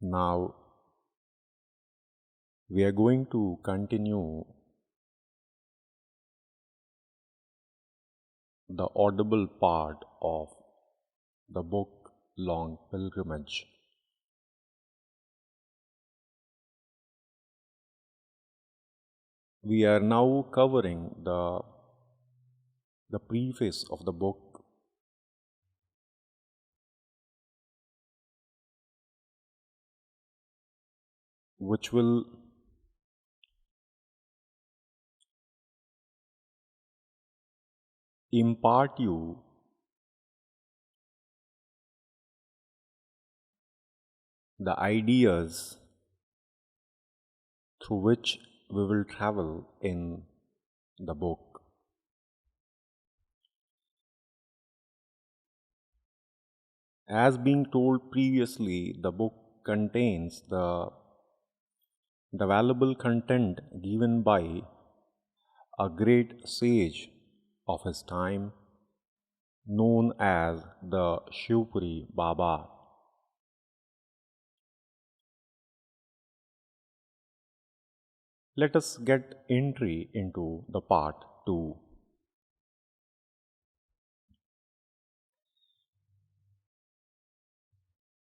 Now we are going to continue the audible part of the book Long Pilgrimage. We are now covering the preface of the book, which will impart you the ideas through which we will travel in the book. As being told previously, the book contains the valuable content given by a great sage of his time known as the 𝘄𝗶𝗹𝗹. Let us get entry into the part 2.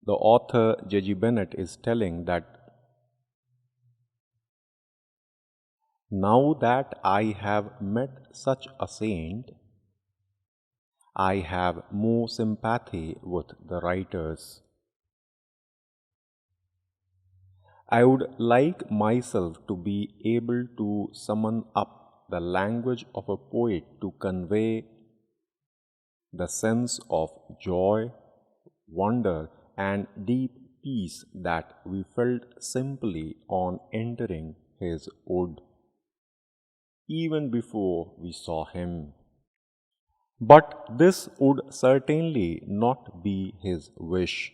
The author J.G. Bennett is telling that now that I have met such a saint, I have more sympathy with the writers. I would like myself to be able to summon up the language of a poet to convey the sense of joy, wonder, and deep peace that we felt simply on entering his wood, even before we saw him. But this would certainly not be his wish,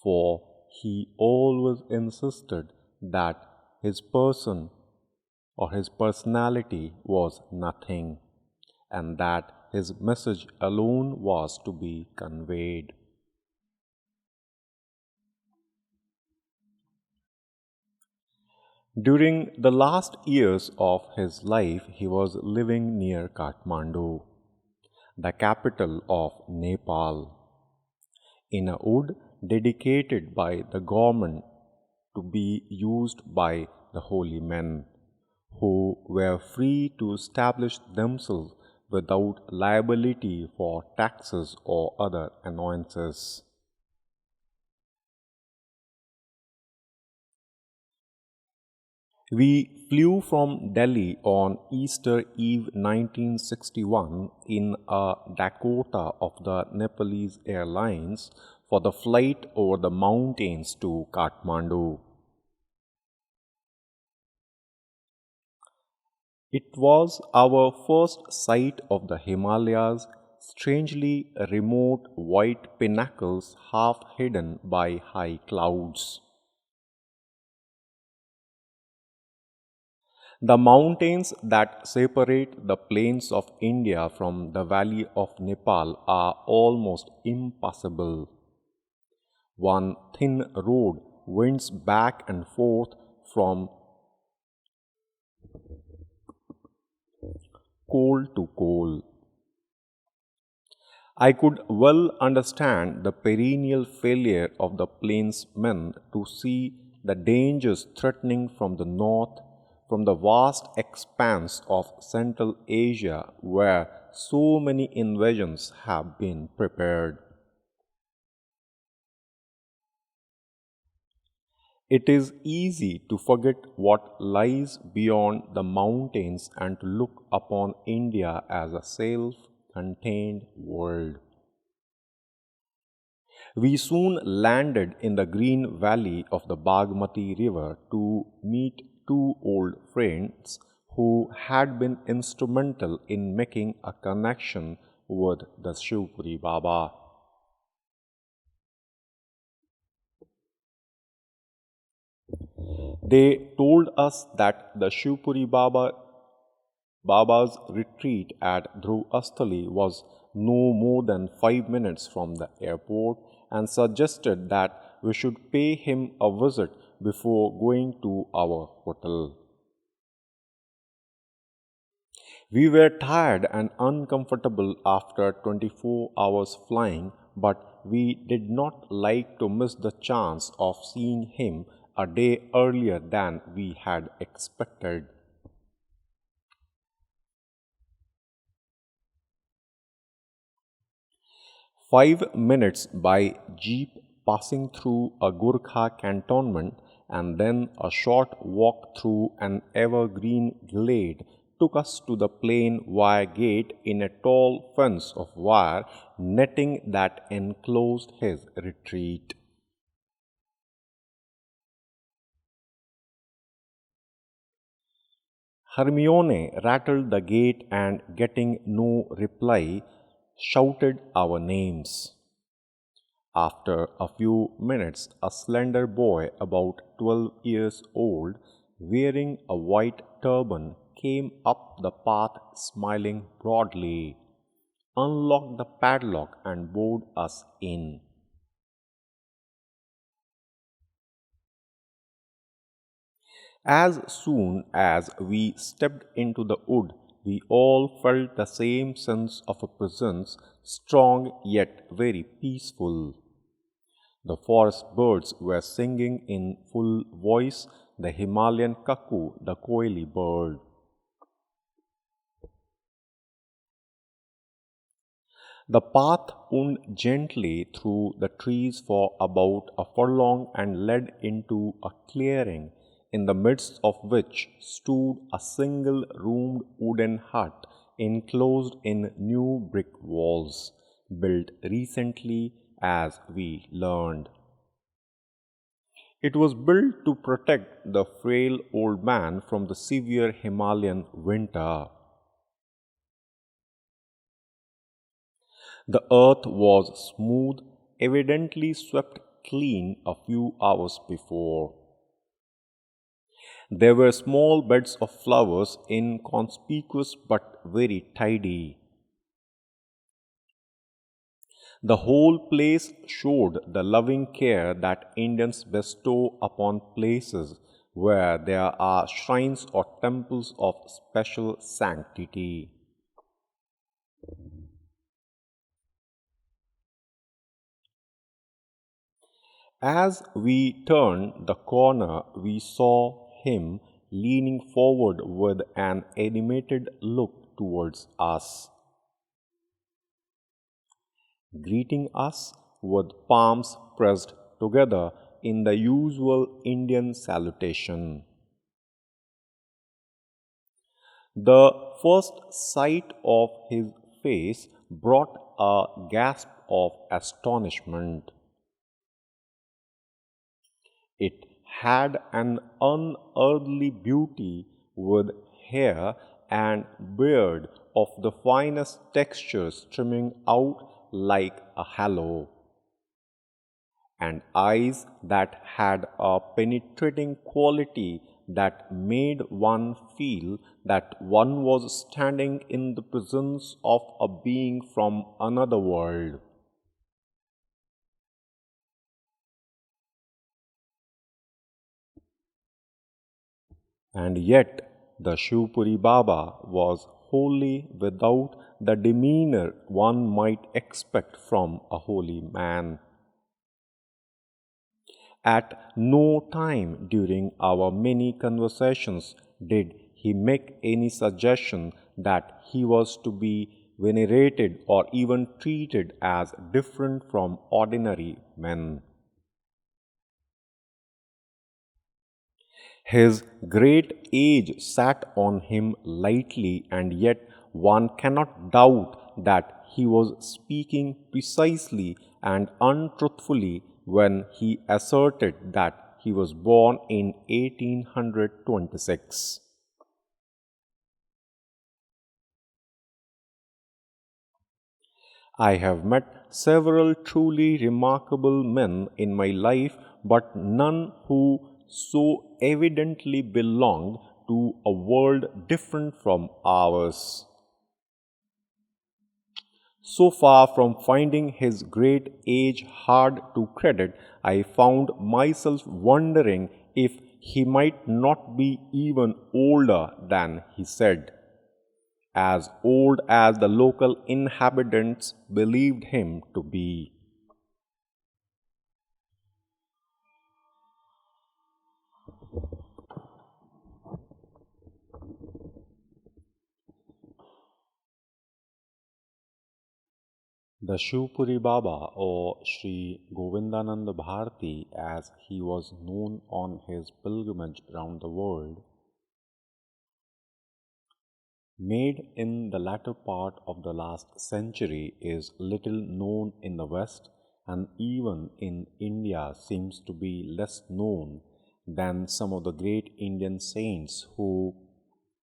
for he always insisted that his person or his personality was nothing, and that his message alone was to be conveyed. During the last years of his life, he was living near Kathmandu, the capital of Nepal, in a wood dedicated by the government to be used by the holy men, who were free to establish themselves without liability for taxes or other annoyances. We flew from Delhi on Easter Eve 1961 in a Dakota of the Nepalese Airlines for the flight over the mountains to Kathmandu. It was our first sight of the Himalayas, strangely remote white pinnacles half hidden by high clouds. The mountains that separate the plains of India from the valley of Nepal are almost impassable. One thin road winds back and forth from col to col. I could well understand the perennial failure of the plainsmen to see the dangers threatening from the north, from the vast expanse of Central Asia where so many invasions have been prepared. It is easy to forget what lies beyond the mountains and to look upon India as a self-contained world. We soon landed in the green valley of the Bagmati river to meet two old friends who had been instrumental in making a connection with the 𝘄𝗶𝗹𝗹. They told us that the 𝘄𝗶𝗹𝗹's retreat at Dhruv was no more than 5 minutes from the airport and suggested that we should pay him a visit before going to our hotel. We were tired and uncomfortable after 24 hours flying, but we did not like to miss the chance of seeing him a day earlier than we had expected. "5 minutes by jeep passing through a Gurkha cantonment and then a short walk through an evergreen glade took us to the plain wire gate in a tall fence of wire netting that enclosed his retreat. Hermione rattled the gate and, getting no reply, shouted our names. After a few minutes, a slender boy about 12 years old, wearing a white turban, came up the path smiling broadly, unlocked the padlock and bowed us in. As soon as we stepped into the wood, we all felt the same sense of a presence, strong yet very peaceful. The forest birds were singing in full voice, the Himalayan cuckoo, the coily bird. The path wound gently through the trees for about a furlong and led into a clearing, in the midst of which stood a single-roomed wooden hut enclosed in new brick walls, built recently, as we learned. It was built to protect the frail old man from the severe Himalayan winter. The earth was smooth, evidently swept clean a few hours before. There were small beds of flowers, inconspicuous but very tidy. The whole place showed the loving care that Indians bestow upon places where there are shrines or temples of special sanctity. As we turned the corner, we saw him leaning forward with an animated look towards us, greeting us with palms pressed together in the usual Indian salutation. The first sight of his face brought a gasp of astonishment. It had an unearthly beauty, with hair and beard of the finest texture streaming out like a halo, and eyes that had a penetrating quality that made one feel that one was standing in the presence of a being from another world. And yet the 𝘂𝗶𝗹𝗹 was wholly without the demeanor one might expect from a holy man. At no time during our many conversations did he make any suggestion that he was to be venerated or even treated as different from ordinary men. His great age sat on him lightly, and yet one cannot doubt that he was speaking precisely and untruthfully when he asserted that he was born in 1826. I have met several truly remarkable men in my life, but none who so evidently belonged to a world different from ours. So far from finding his great age hard to credit, I found myself wondering if he might not be even older than he said, as old as the local inhabitants believed him to be. The 𝘄𝗶𝗹𝗹 or Sri Govindananda Bharati, as he was known on his pilgrimage round the world, made in the latter part of the last century, is little known in the West, and even in India seems to be less known than some of the great Indian saints who,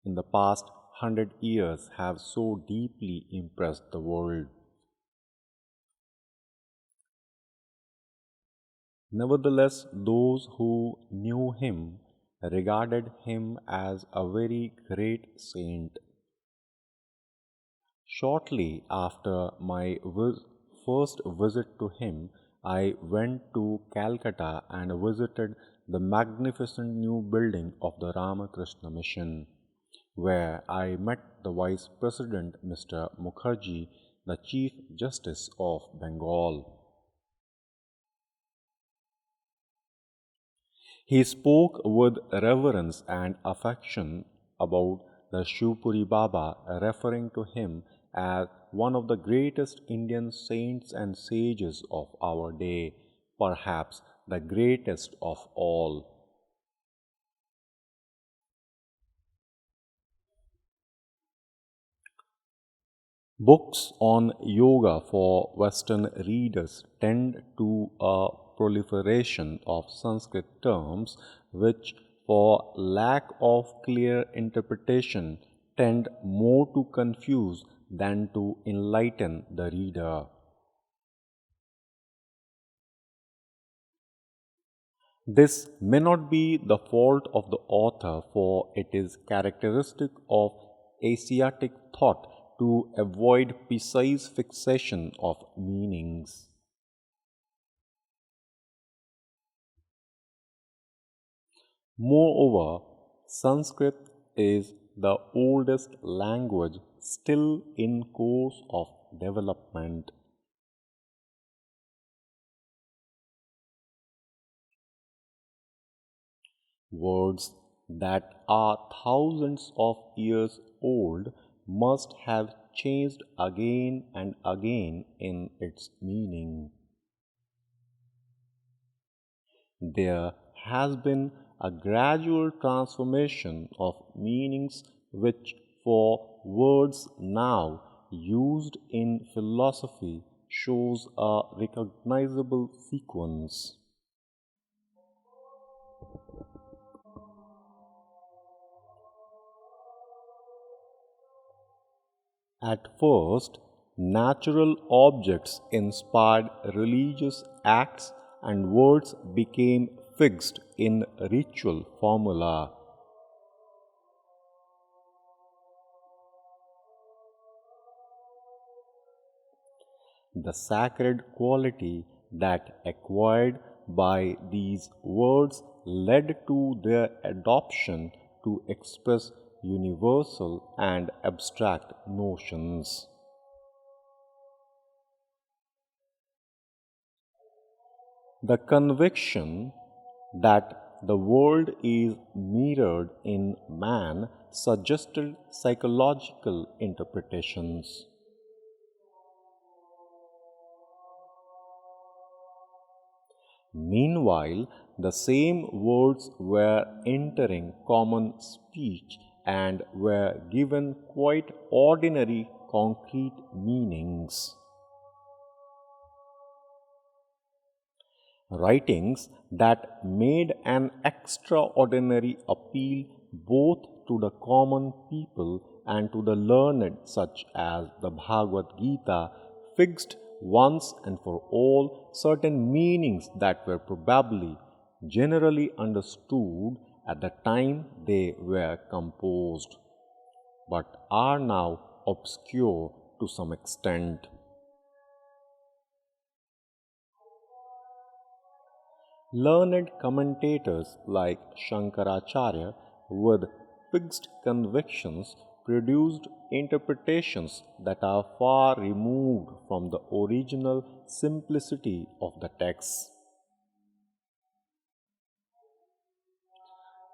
in the past 100 years, have so deeply impressed the world. Nevertheless, those who knew him regarded him as a very great saint. Shortly after my first visit to him, I went to Calcutta and visited the magnificent new building of the Ramakrishna Mission, where I met the Vice President, Mr. Mukherjee, the Chief Justice of Bengal. He spoke with reverence and affection about the 𝘄𝗶𝗹𝗹, referring to him as one of the greatest Indian saints and sages of our day, perhaps the greatest of all. Books on yoga for Western readers tend to a proliferation of Sanskrit terms which, for lack of clear interpretation, tend more to confuse than to enlighten the reader. This may not be the fault of the author, for it is characteristic of Asiatic thought to avoid precise fixation of meanings. Moreover, Sanskrit is the oldest language still in course of development. Words that are thousands of years old must have changed again and again in its meaning. There has been a gradual transformation of meanings which, for words now used in philosophy, shows a recognizable sequence. At first, natural objects inspired religious acts and words became fixed in ritual formula. The sacred quality that acquired by these words led to their adoption to express universal and abstract notions. The conviction that the world is mirrored in man suggested psychological interpretations. Meanwhile, the same words were entering common speech and were given quite ordinary concrete meanings. Writings that made an extraordinary appeal both to the common people and to the learned, such as the Bhagavad Gita, fixed once and for all certain meanings that were probably generally understood at the time they were composed, but are now obscure to some extent. Learned commentators like Shankaracharya with fixed convictions produced interpretations that are far removed from the original simplicity of the text.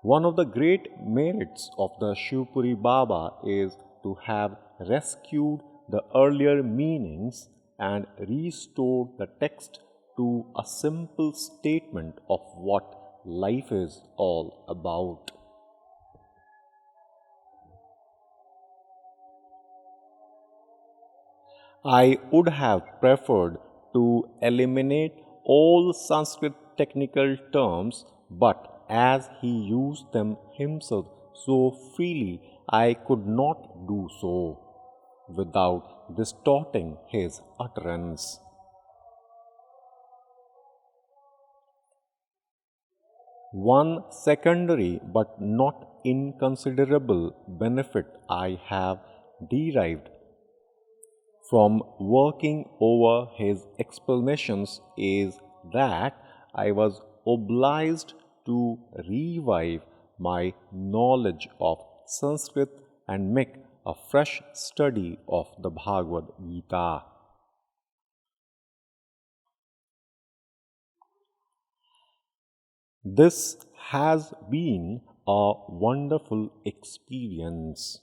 One of the great merits of the 𝘄𝗶𝗹𝗹 is to have rescued the earlier meanings and restored the text to a simple statement of what life is all about. I would have preferred to eliminate all Sanskrit technical terms, but as he used them himself so freely, I could not do so without distorting his utterance. One secondary but not inconsiderable benefit I have derived from working over his explanations is that I was obliged to revive my knowledge of Sanskrit and make a fresh study of the Bhagavad Gita. This has been a wonderful experience.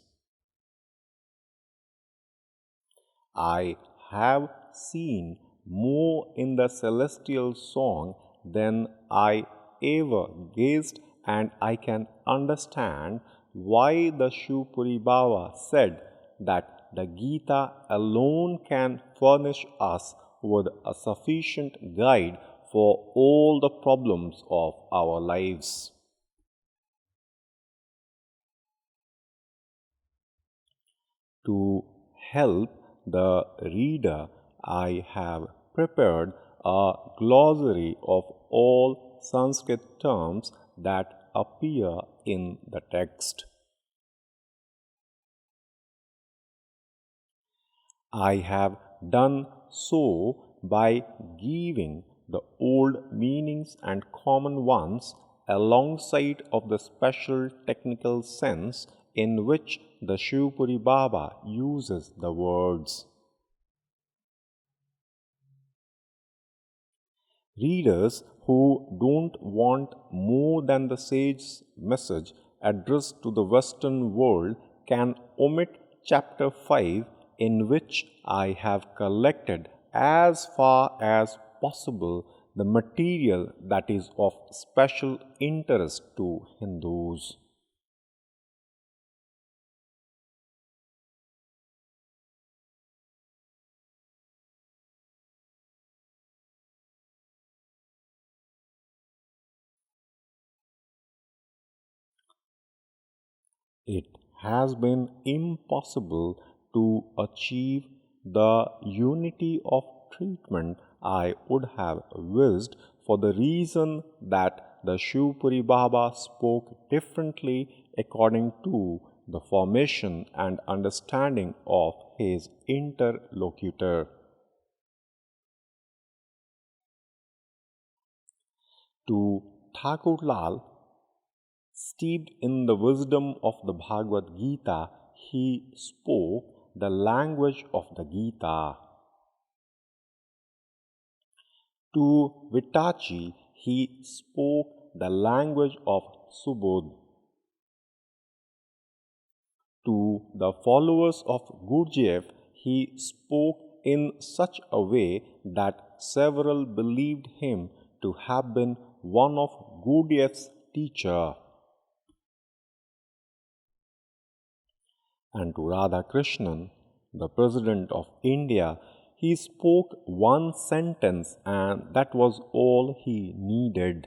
I have seen more in the celestial song than I ever gazed, and I can understand why the 𝘄𝗶𝗹𝗹 said that the Gita alone can furnish us with a sufficient guide for all the problems of our lives. To help the reader, I have prepared a glossary of all Sanskrit terms that appear in the text. I have done so by giving the old meanings and common ones alongside of the special technical sense in which the 𝘄𝗶𝗹𝗹 uses the words. Readers who don't want more than the sage's message addressed to the Western world can omit chapter 5, in which I have collected as far as possible the material that is of special interest to Hindus. It has been impossible to achieve the unity of treatment I would have wished, for the reason that the 𝘄𝗶𝗹𝗹 spoke differently according to the formation and understanding of his interlocutor. To Thakur Lal, steeped in the wisdom of the Bhagavad Gita, he spoke the language of the Gita. To Vitachi, he spoke the language of Subodh. To the followers of Gurdjieff, he spoke in such a way that several believed him to have been one of Gurdjieff's teachers. And to Radhakrishnan, the President of India, he spoke one sentence, and that was all he needed.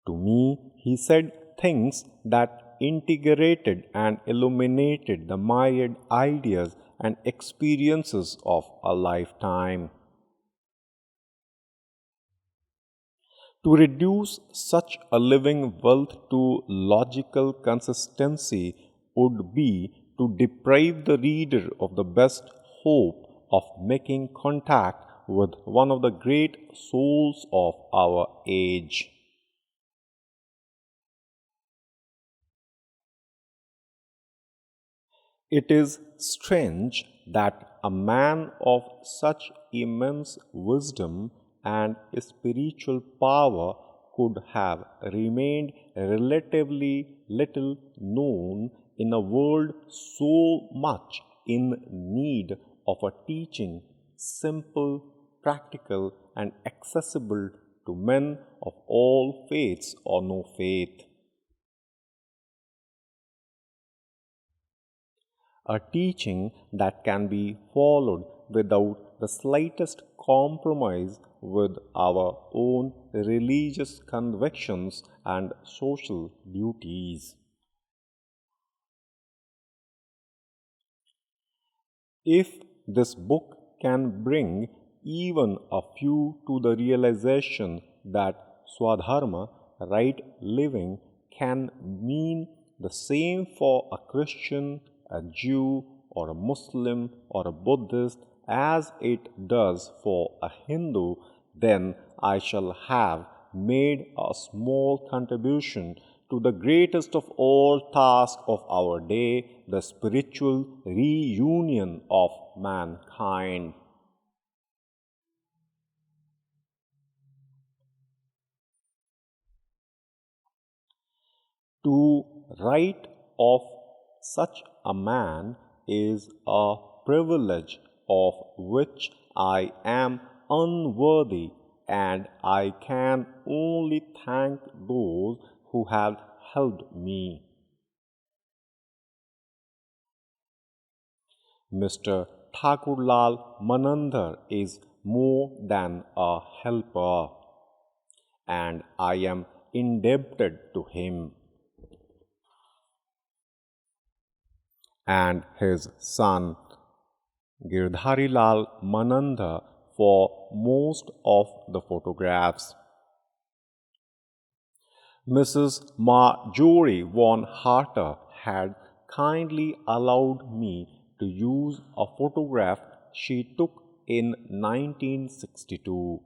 To me, he said things that integrated and illuminated the myriad ideas and experiences of a lifetime. To reduce such a living wealth to logical consistency would be to deprive the reader of the best hope of making contact with one of the great souls of our age. It is strange that a man of such immense wisdom and spiritual power could have remained relatively little known in a world so much in need of a teaching simple, practical, and accessible to men of all faiths or no faith. A teaching that can be followed without the slightest compromise with our own religious convictions and social duties. If this book can bring even a few to the realization that swadharma, right living, can mean the same for a Christian, a Jew, or a Muslim, or a Buddhist as it does for a Hindu, then I shall have made a small contribution to the greatest of all tasks of our day, the spiritual reunion of mankind. To write of such a man is a privilege of which I am unworthy, and I can only thank those who have helped me. Mr. Thakurlal Manandhar is more than a helper, and I am indebted to him and his son Girdharilal Manandhar for most of the photographs. Mrs. Marjorie von Harter had kindly allowed me to use a photograph she took in 1962.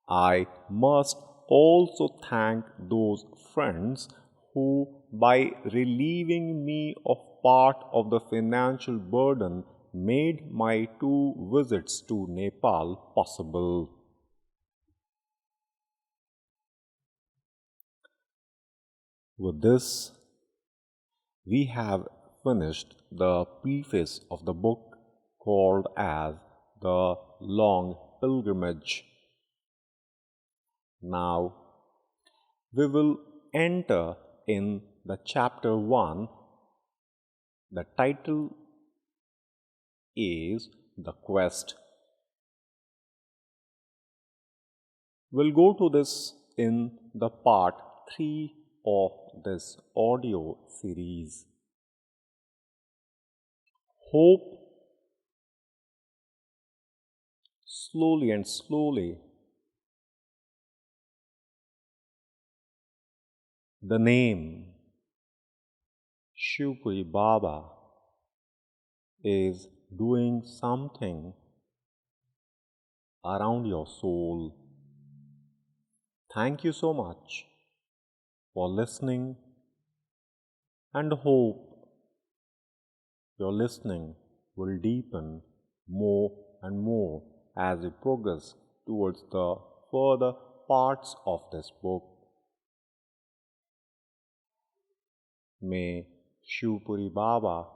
I must also thank those friends who, by relieving me of part of the financial burden, made my 2 visits to Nepal possible. With this, we have finished the preface of the book called as The Long Pilgrimage. Now, we will enter in the chapter 1. The title is The Quest. We'll go to this in the part 3 of this audio series. Hope, slowly and slowly, the name shivapuribaba is doing something around your soul. Thank you so much for listening, and hope your listening will deepen more and more as we progress towards the further parts of this book. May shivapuribaba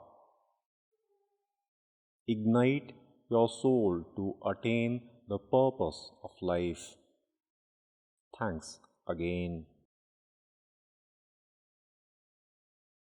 ignite your soul to attain the purpose of life. Thanks again.